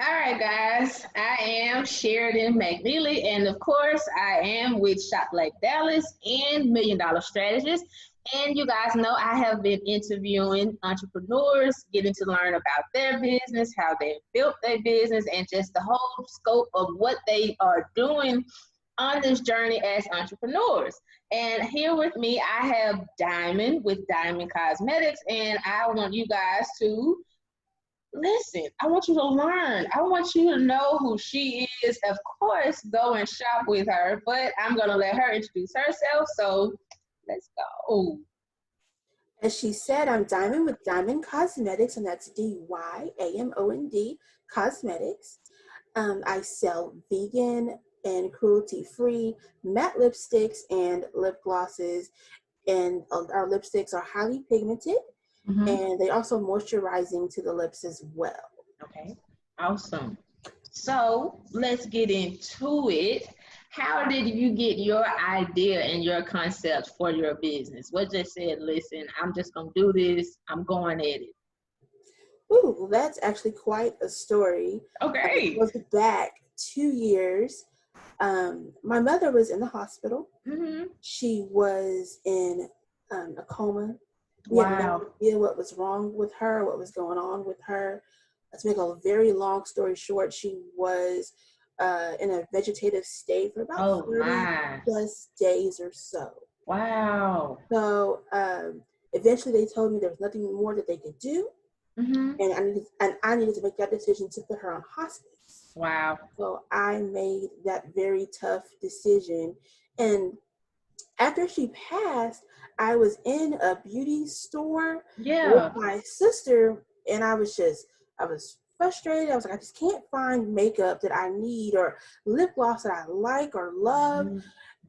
All right, guys. I am Sheridan McNeely, and of course, I am with Shop Like Dallas and Million Dollar Strategist. And you guys know I have been interviewing entrepreneurs, getting to learn about their business, how they built their business, and just the whole scope of what they are doing on this journey as entrepreneurs. And here with me, I have Diamond with Dyamand Cosmetics, and I want you guys to listen. I want you to learn. I want you to know who she is. Of course, go and shop with her, but I'm going to let her introduce herself. So let's go. As she said, I'm Diamond with Dyamand Cosmetics, and that's Dyamond Cosmetics. I sell vegan and cruelty-free matte lipsticks and lip glosses, and our lipsticks are highly pigmented, and they also moisturizing to the lips as well. Okay, awesome. So let's get into it. How did you get your idea and your concept for your business? What just said, listen, I'm just going to do this, I'm going at it? Ooh, that's actually quite a story. It Okay. goes back 2 years. My mother was in the hospital. Mm-hmm. She was in a coma. We had Wow. no idea what was wrong with her, what was going on with her. To make a very long story short, she was in a vegetative state for about Oh 30 my. plus days or so. Wow. So eventually they told me there was nothing more that they could do, Mm-hmm. and I needed to make that decision to put her on hospice. Wow. So I made that very tough decision. And after she passed, I was in a beauty store with Yeah. my sister, and I was frustrated. I was like, I just can't find makeup that I need or lip gloss that I like or love. Mm-hmm.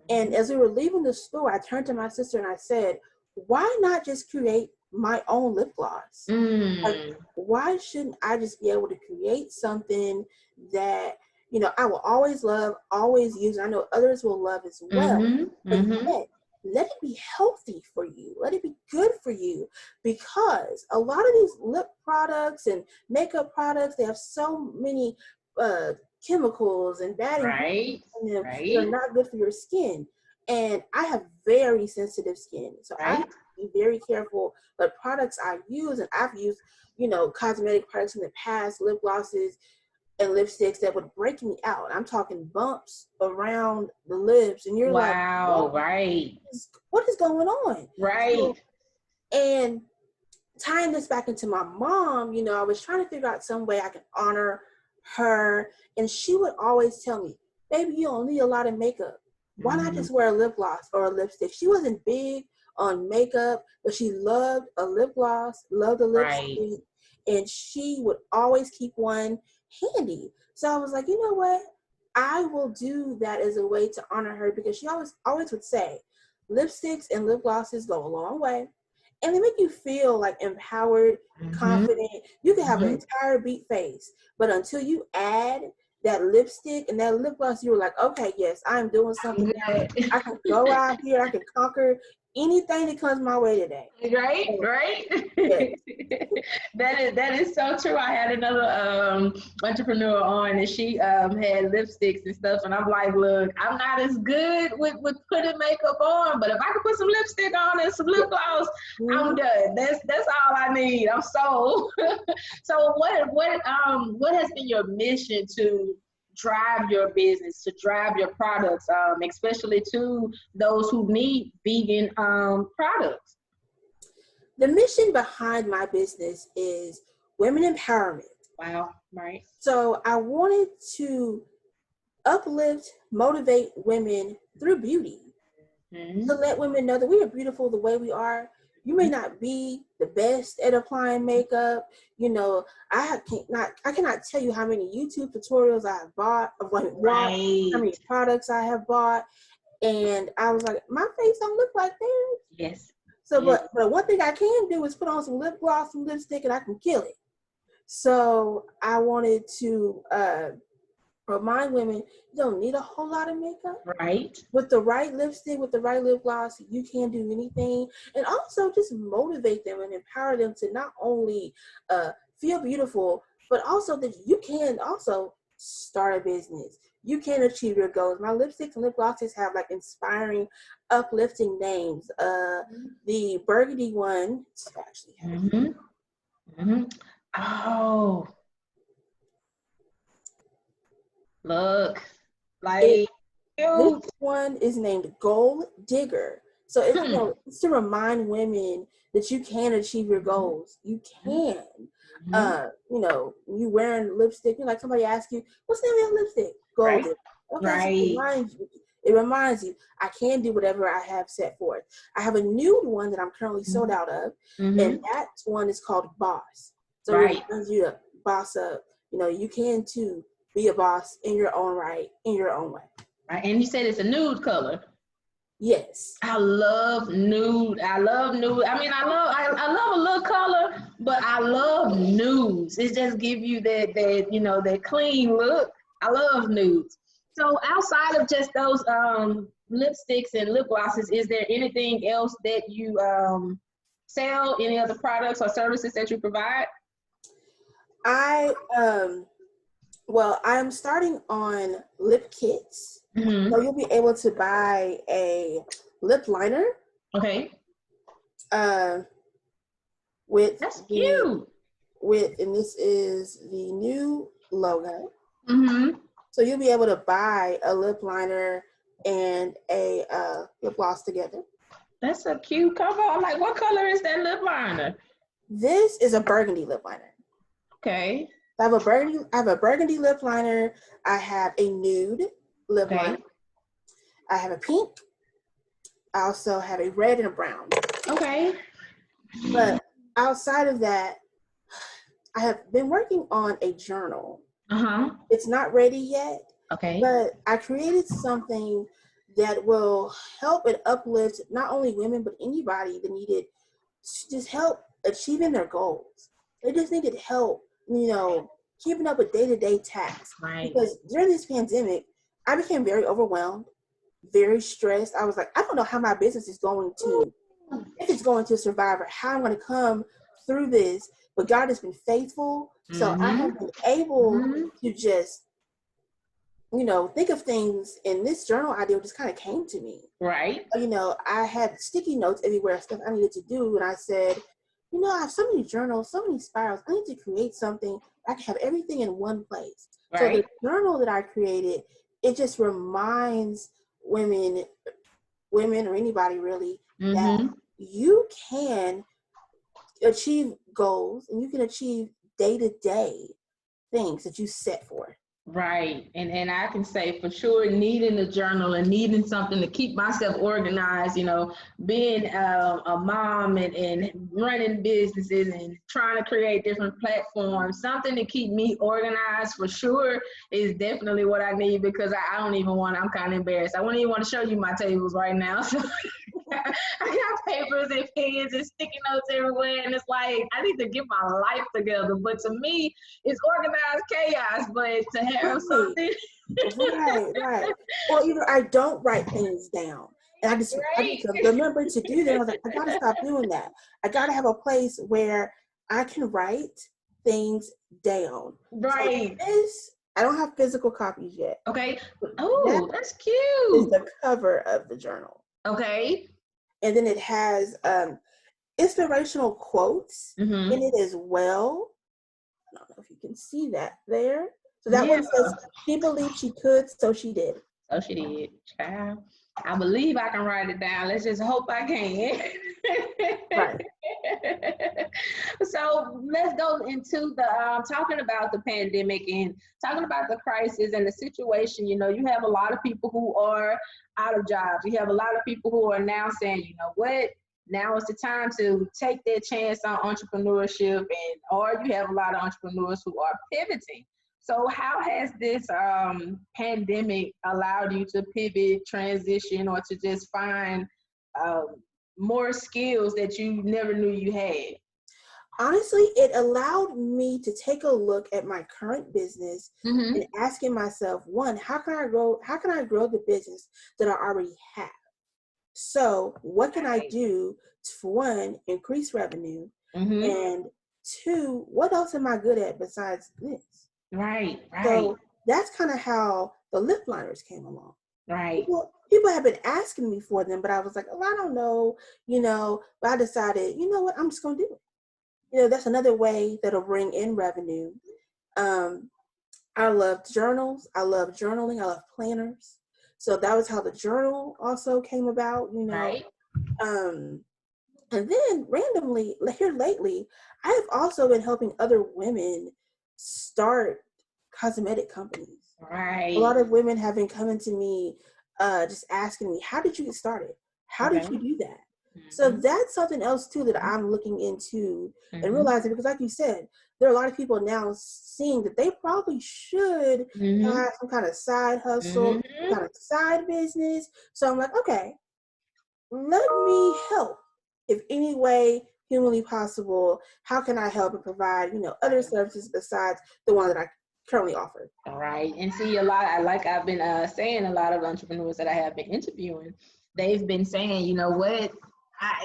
And as we were leaving the store, I turned to my sister and I said, why not just create my own lip gloss? Like, Mm. why shouldn't I just be able to create something that, I will always love, always use, and I know others will love as well, Mm-hmm. but Mm-hmm. yet let it be healthy for you. Let it be good for you, because a lot of these lip products and makeup products, they have so many uh, chemicals and bad ingredients Right. in them that are Right. not good for your skin. And I have very sensitive skin, so I have Right. to be very careful what products I use. And I've used, cosmetic products in the past, lip glosses and lipsticks that would break me out. I'm talking bumps around the lips, and you're like, Wow. Right. what is going on? Right. So, and tying this back into my mom, I was trying to figure out some way I can honor her. And she would always tell me, baby, you don't need a lot of makeup. Why not Mm-hmm. just wear a lip gloss or a lipstick? She wasn't big on makeup, but she loved a lip gloss, loved a Right. lipstick, and she would always keep one handy. So I was like, you know what? I will do that as a way to honor her, because she always would say, lipsticks and lip glosses go a long way, and they make you feel like empowered, Mm-hmm. confident. You can have an Mm-hmm. entire beat face, but until you add that lipstick and that lip gloss, you're like, okay, yes, I'm doing something now. Good. I can go out here, I can conquer anything that comes my way today. Right, So, right. yes. That is so true. I had another entrepreneur on, and she had lipsticks and stuff, and I'm like, look, I'm not as good with putting makeup on, but if I can put some lipstick on and some lip gloss, I'm Mhm. done. That's all I need. I'm sold. So what has been your mission to drive your business, to drive your products, especially to those who need vegan products? The mission behind my business is women empowerment. Wow, right. So I wanted to uplift, motivate women through beauty, to Mm-hmm. let women know that we are beautiful the way we are. You may not be the best at applying makeup. I cannot tell you how many YouTube tutorials I have watched, how Right. many products I have bought, and I was like, my face don't look like theirs. Yes. So, Yes. but one thing I can do is put on some lip gloss, some lipstick, and I can kill it. So I wanted to remind women, you don't need a whole lot of makeup. Right. With the right lipstick, with the right lip gloss, you can do anything. And also just motivate them and empower them to not only feel beautiful, but also that you can also start a business. You can achieve your goals. My lipsticks and lip glosses have like inspiring, uplifting names. The burgundy one, it's actually Oh, look, it. like This cute. one is named Goal Digger. So it's, it's to remind women that you can achieve your goals. You can. You wearing lipstick, like somebody asks you, what's the name of your lipstick? Goal Right, Digger. Okay, so right. it reminds you I can do whatever I have set forth. I have a nude one that I'm currently sold out of, and that one is called Boss. So it reminds you to boss up. You can too be a boss in your own right, in your own way. Right. And you said it's a nude color. Yes. I love nude. I love nude. I mean, I love a little color, but I love nudes. It just give you that clean look. I love nudes. So outside of just those lipsticks and lip glosses, is there anything else that you sell? Any other products or services that you provide? I'm starting on lip kits. So you'll be able to buy a lip liner. Okay. That's cute. And this is the new logo. So you'll be able to buy a lip liner and a lip gloss together. That's a cute cover. I'm like, what color is that lip liner? This is a burgundy lip liner. Okay. I have a burgundy lip liner. I have a nude lip liner. I have a pink. I also have a red and a brown. Okay. But outside of that, I have been working on a journal. It's not ready yet. Okay. But I created something that will help and uplift not only women, but anybody that needed to just help achieving their goals. They just needed help, keeping up with day-to-day tasks. Right. Because during this pandemic, I became very overwhelmed, very stressed. I was like, I don't know how my business is going to, if it's going to survive or how I'm going to come through this. But God has been faithful. So I have been able to just, think of things, and this journal idea just kind of came to me. Right. I had sticky notes everywhere, stuff I needed to do. And I said, I have so many journals, so many spirals. I need to create something. I can have everything in one place. Right. So the journal that I created, it just reminds women or anybody really, that you can achieve goals and you can achieve day-to-day things that you set for. Right. And I can say for sure, needing a journal and needing something to keep myself organized, being a mom and running businesses and trying to create different platforms, something to keep me organized for sure is definitely what I need, because I don't even I'm kind of embarrassed. I wouldn't even want to show you my tables right now. So I got papers and pens and sticky notes everywhere, and it's like I need to get my life together. But to me, it's organized chaos. But to have something, right. Or either I don't write things down, and I just remember to do that. I was like, I gotta stop doing that. I gotta have a place where I can write things down. Right. So I don't have physical copies yet. Okay. Oh, that's cute. Is the cover of the journal. Okay. And then it has inspirational quotes in it as well. I don't know if you can see that there. So that one says, she believed she could, so she did. So she did. Child, I believe I can write it down. Let's just hope I can. Right. So let's go into the talking about the pandemic and talking about the crisis and the situation. You have a lot of people who are out of jobs. You have a lot of people who are now saying, you know what, now is the time to take that chance on entrepreneurship, or you have a lot of entrepreneurs who are pivoting. So how has this pandemic allowed you to pivot, transition, or to just find more skills that you never knew you had? Honestly, it allowed me to take a look at my current business and asking myself, one, how can I grow the business that I already have? So what can I do to, for one, increase revenue and 2, what else am I good at besides this? Right. So that's kind of how the lip liners came along. Right. People have been asking me for them, but I was like, oh, I don't know, but I decided, you know what, I'm just going to do it. That's another way that'll bring in revenue. I love journals. I love journaling. I love planners. So that was how the journal also came about, Right. And then randomly here lately, I have also been helping other women start cosmetic companies. A Right. lot of women have been coming to me, just asking me, how did you get started? How did you do that? So that's something else too that I'm looking into and realizing, because like you said, there are a lot of people now seeing that they probably should have some kind of side hustle, kind of side business. So I'm like, okay, let me help if any way humanly possible. How can I help and provide, other services besides the one that I currently offer? Right. And see, like I've been saying, a lot of entrepreneurs that I have been interviewing, they've been saying, you know what,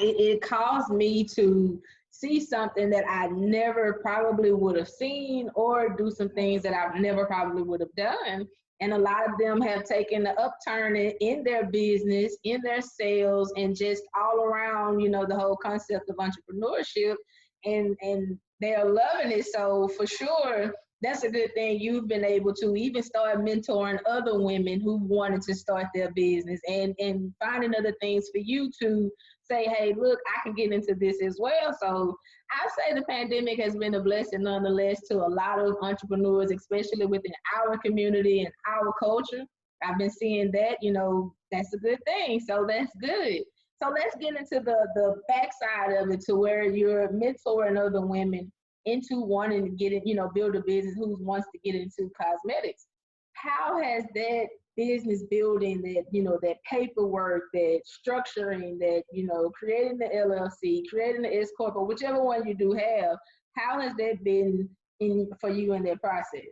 it caused me to see something that I never probably would have seen, or do some things that I never probably would have done. And a lot of them have taken the upturn in their business, in their sales, and just all around, the whole concept of entrepreneurship, and they're loving it. So for sure, that's a good thing you've been able to even start mentoring other women who wanted to start their business, and finding other things for you to say, hey, look, I can get into this as well. So I say the pandemic has been a blessing nonetheless to a lot of entrepreneurs, especially within our community and our culture. I've been seeing that, that's a good thing. So that's good. So let's get into the backside of it, to where you're mentoring other women into wanting to get it, build a business, who wants to get into cosmetics. How has that business building, that paperwork, that structuring, that, creating the LLC, creating the S Corp, or whichever one you do have, how has that been for you in that process?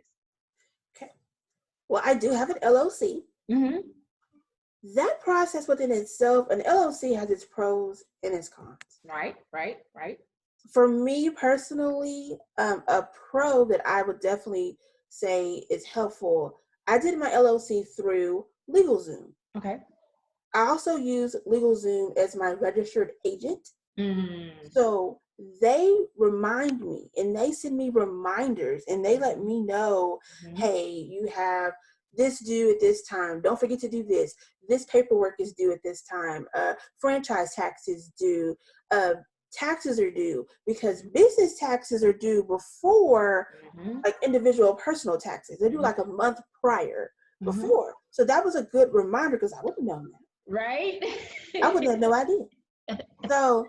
Okay. Well, I do have an LLC. That process within itself, an LLC has its pros and its cons. Right. For me personally, a pro that I would definitely say is helpful, I did my LLC through LegalZoom. Okay. I also use LegalZoom as my registered agent. So they remind me, and they send me reminders, and they let me know, hey, you have this due at this time. Don't forget to do this. This paperwork is due at this time. Franchise tax is due. Taxes are due, because business taxes are due before like individual personal taxes. They do like a month prior before. So that was a good reminder, because I wouldn't have known that. Right. I would have no idea. So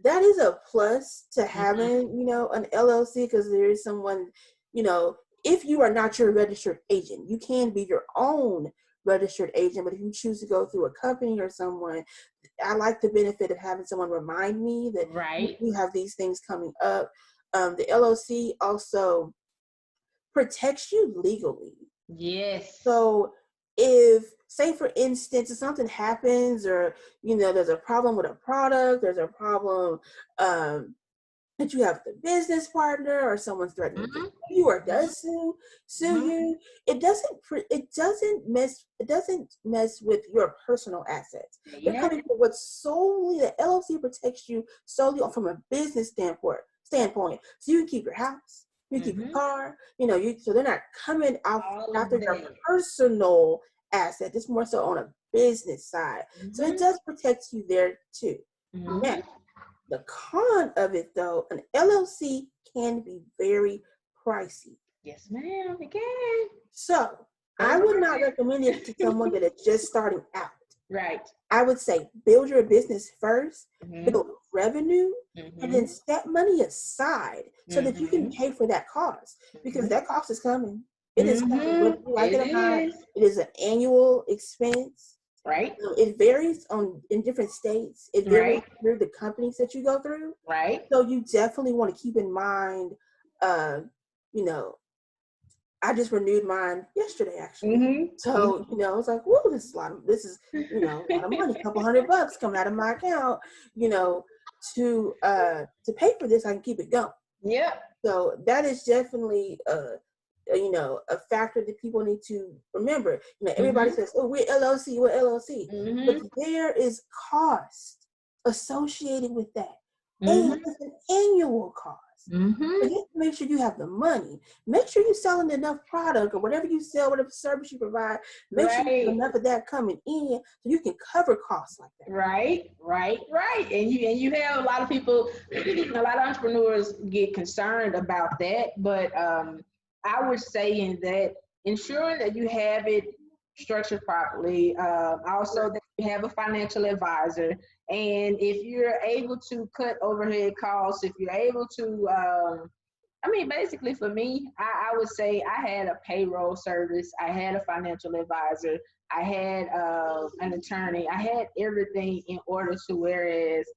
that is a plus to having, an LLC, because there is someone, if you are not your registered agent, you can be your own registered agent. But if you choose to go through a company or someone, I like the benefit of having someone remind me that you have these things coming up. The LLC also protects you legally. Yes. So if, say for instance, if something happens, or there's a problem with a product, there's a problem that you have with a business partner, or someone's threatening to sue you, or does sue you, it doesn't mess with your personal assets. They're coming from the LLC protects you solely from a business standpoint. So you can keep your house, you keep your car, so they're not coming after your personal asset. It's more so on a business side. So it does protect you there too. Now, the con of it though, an LLC can be very pricey. Yes, ma'am, it can. So I would not recommend it to someone that is just starting out. Right. I would say build your business first, build revenue, and then set money aside so that you can pay for that cost, because that cost is coming. It is coming, whether you like it or not. It is an annual expense. Right. It varies in different states. It varies through the companies that you go through. Right. So you definitely want to keep in mind, I just renewed mine yesterday, actually. So, I was like, whoa, this is a lot of money, a couple $100 coming out of my account, to pay for this. I can keep it going. Yep. So that is definitely a factor that people need to remember. Everybody says, "Oh, we're LLC, we're LLC," but there is cost associated with that, and it's an annual cost. So you have to make sure you have the money. Make sure you're selling enough product or whatever you sell, whatever service you provide. Make sure you have enough of that coming in so you can cover costs like that. Right. And you have a lot of people, a lot of entrepreneurs get concerned about that, but I was saying that ensuring that you have it structured properly, also that you have a financial advisor, and if you're able to cut overhead costs, if you're able to, basically for me, I would say I had a payroll service, I had a financial advisor, I had an attorney, I had everything in order to, whereas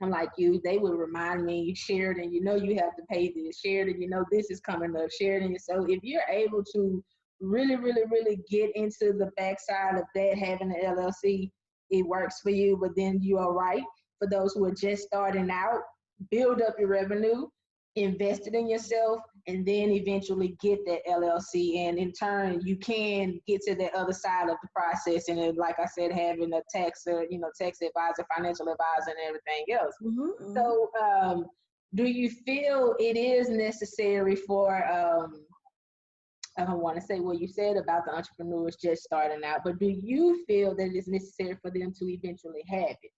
I'm like you, they would remind me, Sheridan, you have to pay this. Sheridan, this is coming up. Sheridan. So if you're able to really get into the backside of that, having an LLC, it works for you, but then you are right. For those who are just starting out, build up your revenue, invest it in yourself, and then eventually get that LLC. And in turn, you can get to the other side of the process. And then, like I said, having a tax advisor, financial advisor, and everything else. So, do you feel it is necessary for, I don't want to say what you said about the entrepreneurs just starting out, but do you feel that it's necessary for them to eventually have it?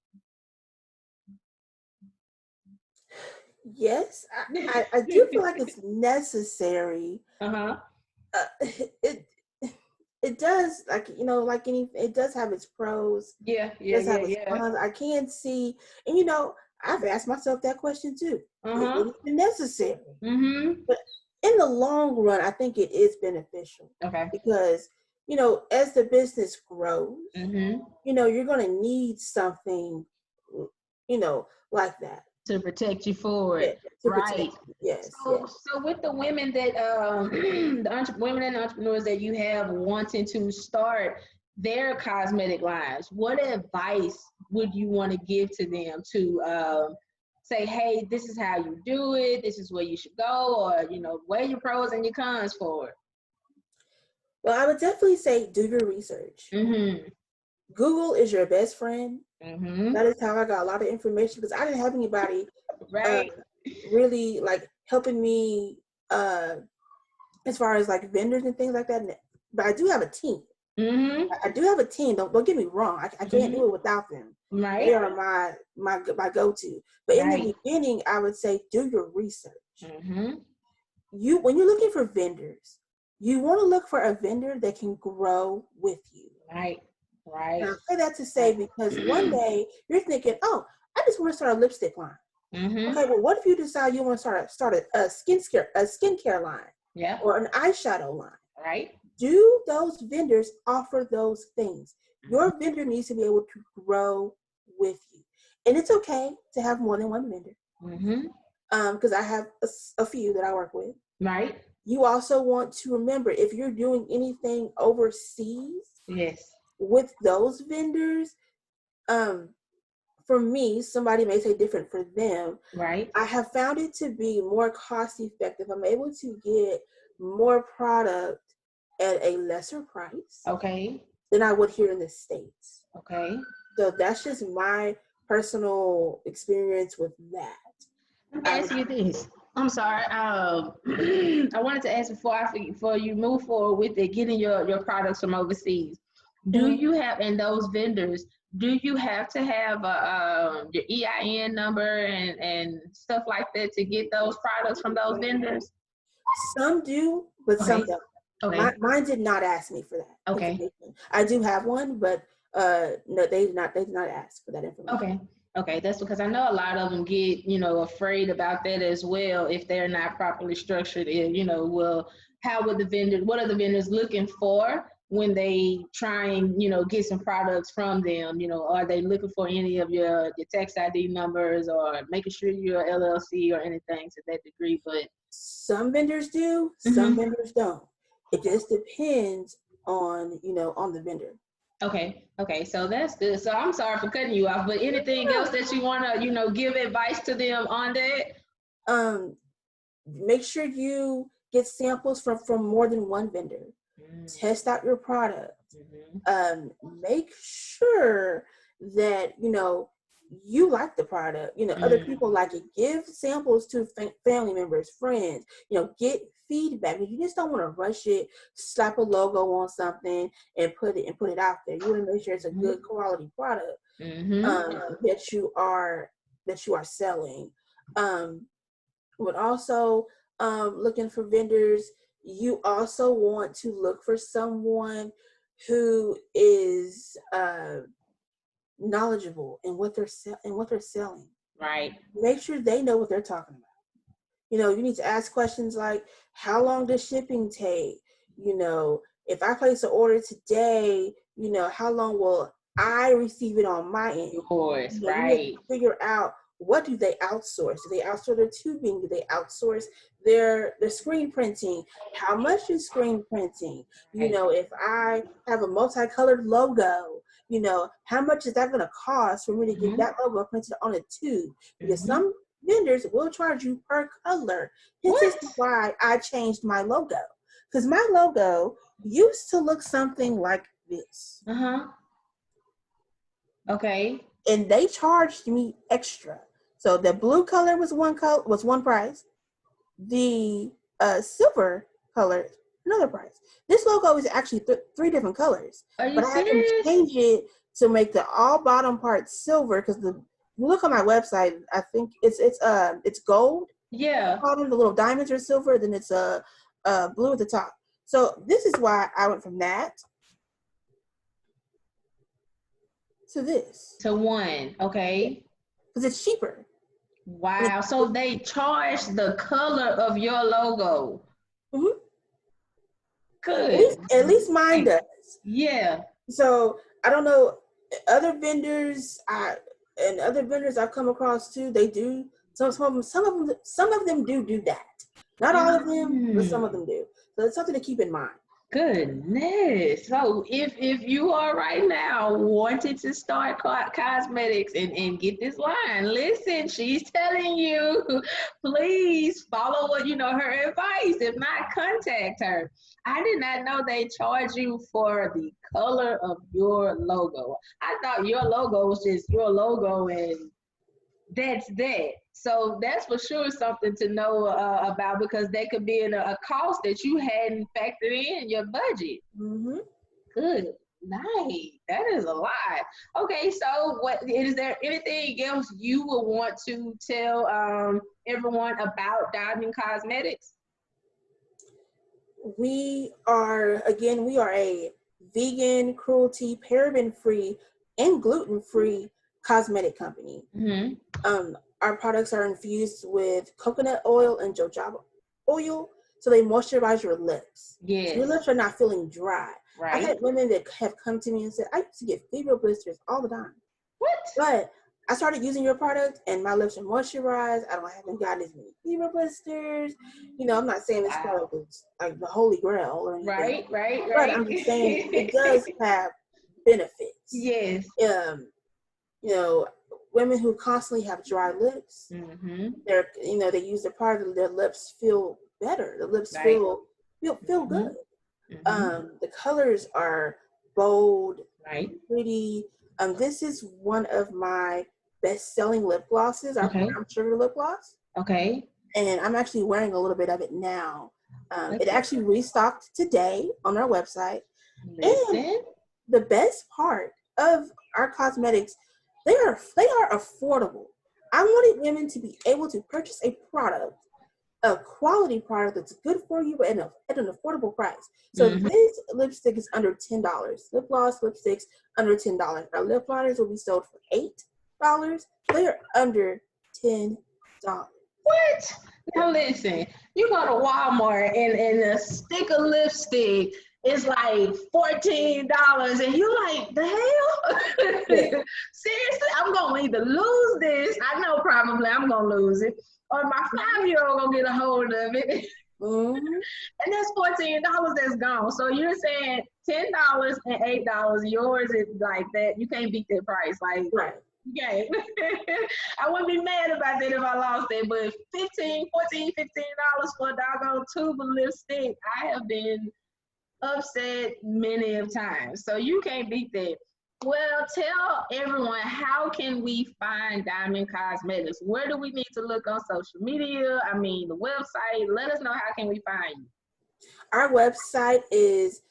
Yes, I do feel like it's necessary. It does, like any, it does have its pros. Yeah. Cons. I can't see, and I've asked myself that question too. Is it necessary? But in the long run, I think it is beneficial. Okay. Because as the business grows, you're going to need something, like that to protect you forward. Right. Yes. So with the women that women and entrepreneurs that you have wanting to start their cosmetic lines, what advice would you want to give to them to say, hey, this is how you do it, this is where you should go, or weigh your pros and your cons for it? Well, I would definitely say do your research. Google is your best friend. That is how I got a lot of information, because I didn't have anybody really like helping me as far as like vendors and things like that. But I do have a team. I do have a team. Don't get me wrong. I can't do it without them. They are my go-to. But in the beginning, I would say do your research. When you're looking for vendors, you want to look for a vendor that can grow with you. Right. Now, I say that to say, because one day you're thinking, oh, I just want to start a lipstick line. Okay, well, what if you decide you want to start a skincare line, or an eyeshadow line? Right. Do those vendors offer those things? Your vendor needs to be able to grow with you, and it's okay to have more than one vendor. Because I have a few that I work with. Right. You also want to remember, if you're doing anything overseas, with those vendors, for me, somebody may say different for them. Right. I have found it to be more cost effective. I'm able to get more product at a lesser price. Okay. Than I would here in the States. Okay. So that's just my personal experience with that. Let me ask you this. I'm sorry. I wanted to ask before you move forward with it, getting your products from overseas. Do you have, and those vendors, do you have to have your EIN number and stuff like that to get those products from those vendors? Some do, but some don't. Okay. Mine did not ask me for that. Okay. I do have one, but no, they did not ask for that information. Okay, that's because I know a lot of them get, afraid about that as well if they're not properly structured. Well, what are the vendors looking for when they try and, get some products from them? Are they looking for any of your tax ID numbers, or making sure you're LLC or anything to that degree? But some vendors do, some vendors don't. It just depends on the vendor. Okay, so that's good. So I'm sorry for cutting you off, but anything else that you want to, give advice to them on that? make sure you get samples from more than one vendor. Test out your product. Make sure that, you know, you like the product, you know, other people like it. Give samples to family members, friends, you know, get feedback. You just don't want to rush it, slap a logo on something and put it out there. You want to make sure it's a good quality product that you are selling. But also looking for vendors, you also want to look for someone who is knowledgeable in what they're selling. Right. Make sure they know what they're talking about. You know, you need to ask questions like, how long does shipping take? You know, if I place an order today, you know, how long will I receive it on my end? Of course, you know, right. You need to figure out, what do they outsource? Do they outsource their tubing? Do they outsource their screen printing? How much is screen printing? You know, if I have a multicolored logo, you know, how much is that going to cost for me to get that logo printed on a tube? Because some vendors will charge you per color. This is why I changed my logo. Because my logo used to look something like this. Okay. And they charged me extra. So the blue color was one price. The silver color, another price. This logo is actually 3 different colors. Are you but I had to serious? change it to make the all bottom part silver, because you look on my website, I think it's gold. Yeah. The little diamonds are silver, then it's blue at the top. So this is why I went from that to this. To one, okay. Because it's cheaper. Wow. So they charge the color of your logo. Good. At least mine does. Yeah. So I don't know, other vendors I've come across too, they do. Some of them do that. Not all of them, but some of them do. So it's something to keep in mind. Goodness. So if you are right now wanting to start cosmetics and get this line, listen, she's telling you, please follow her advice. If not, contact her. I did not know they charge you for the color of your logo. I thought your logo was just your logo and that's that. So that's for sure something to know about, because they could be in a cost that you hadn't factored in your budget. Good night. That is a lot. Okay, so what is there anything else you would want to tell everyone about Dyamand Cosmetics? We are a vegan, cruelty, paraben-free, and gluten-free cosmetic company. Our products are infused with coconut oil and jojoba oil, so they moisturize your lips. Yes. So your lips are not feeling dry. Right. I've had women that have come to me and said, I used to get fever blisters all the time. What? But I started using your product and my lips are moisturized. I haven't gotten as many fever blisters. You know, I'm not saying this product is like the holy grail or anything. Right. But I'm just saying it does have benefits. Yes. You know, women who constantly have dry lips, they use the product, their lips feel better. The lips feel good. The colors are bold, pretty. This is one of my best-selling lip glosses, our brown sugar lip gloss. Okay. And I'm actually wearing a little bit of it now. It actually restocked today on our website. And the best part of our cosmetics, they are affordable. I wanted women to be able to purchase a quality product that's good for you at an affordable price. So this lipstick is under $10. Lip gloss, lipsticks under $10. Our lip liners will be sold for $8. They are under $10. What? Now listen, you go to Walmart and a stick of lipstick is like $14, and you like, the hell? Yeah. Seriously, I'm gonna either lose this. I know probably I'm gonna lose it, or my 5-year-old gonna get a hold of it. And that's $14 that's gone. So you're saying $10 and $8, yours is like that. You can't beat that price. Like, right. Okay. I wouldn't be mad about that if I lost it, but $15 for a doggone tube of lipstick, I have been upset many of times. So you can't beat that. Well, tell everyone, how can we find Dyamond Cosmetics? Where do we need to look on social media? I mean, the website. Let us know, how can we find you? Our website is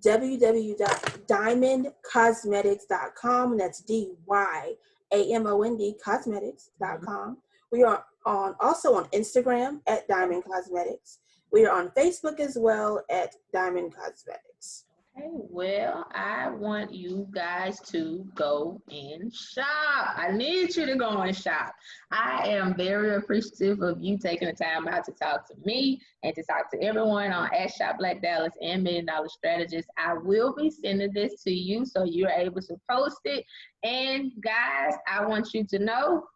www.diamondcosmetics.com, and that's Dyamond cosmetics.com. We are also on Instagram at Dyamond Cosmetics. We are on Facebook as well at Dyamond Cosmetics. Okay, well, I want you guys to go and shop. I need you to go and shop. I am very appreciative of you taking the time out to talk to me and to talk to everyone on at Shop Black Dallas and Million Dollar Strategist. I will be sending this to you so you're able to post it. And guys, I want you to know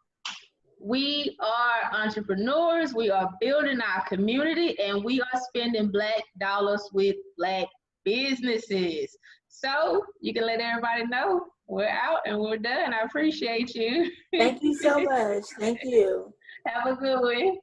we are entrepreneurs. We are building our community, and we are spending Black dollars with Black businesses. So you can let everybody know we're out and we're done. I appreciate you. Thank you so much. Thank you. Have a good one.